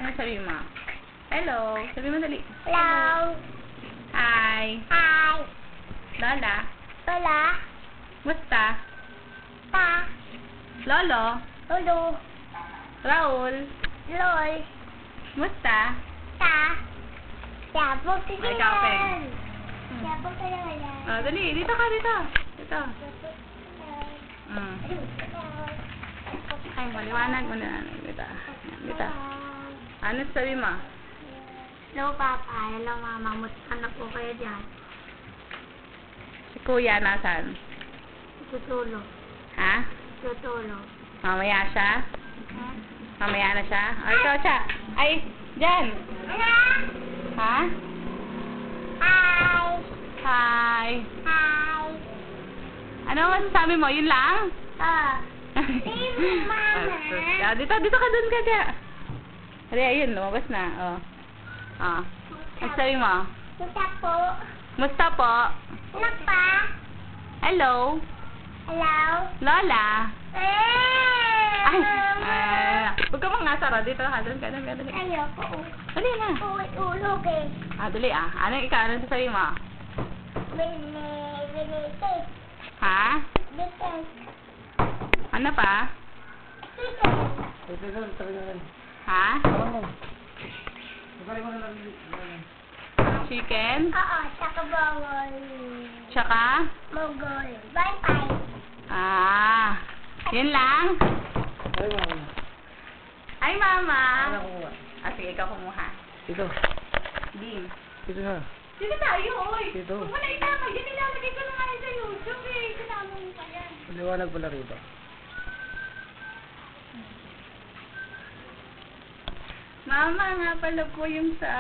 Ano sabi mo? Hello. Sabi mo dali. Hello. Hi. Hi. Lola. Lola. Musta? Ta. Lolo. Lolo. Raul. Lol. Musta? Ta. Sabog ka May kapeng. naman. Sabog ka naman. Oh, dali. Dito ka, dito. Dito. Ay, maliwanag mo na. Dito. Dito. Ano sabi mo? Hello, Papa. Hello, Mama. Musta na po kayo dyan? Si Kuya, nasan? Tutulog. Ha? Tutulog. Mamaya siya? Mamaya na siya? Ay, ito siya. Ay, dyan. Ha? Hi. Hi. Hi. Ano masasabi mo? Yun lang? Mama. Dito ka dun ka dyan. Hali, ayun, lumabas na. Oh. Oh. Ano sabi mo? Musta po? Musta po? Ano pa? Hello? Hello? Lola? Ay, Mama. huwag ka mga sara. Dito ka, dun ka, dun ka, dali. Ayoko. Dali na. Ulog eh. Dali ah. Ano ikaw? Ano sabi mo? Binite. Ha? Bitin. Ano pa? Bitin. Ha? Chicken? Oo, saka bawal. Tsaka? Mogol. Bye-bye. Yun lang? Ay, Mama. Sige, ikaw kumuha. Dito. Dim. Dito na. Dito tayo, oy. Dito. Huwag mo na itama. Yan nilalagay ko na nga sa YouTube eh. Sinama mo pa yan. Maliwanag pala rito. Mama, nga pala po yung sa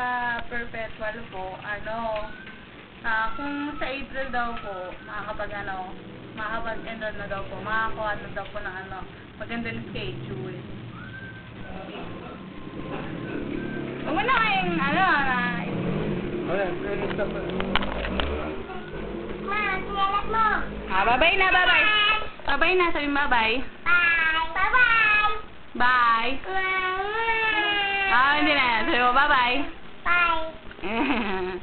perpetual po, kung sa April daw po, makakapag-enroll na daw po, makakuha na daw po ng magandang schedule. Huwag mo na kayong, Okay, ready stop. Ma, sinalat mo. bye-bye na, bye-bye. Bye-bye na, sabi mo bye-bye. Bye. Bye-bye. Bye. Mama. Hindi na, sabi mo bye-bye. Bye.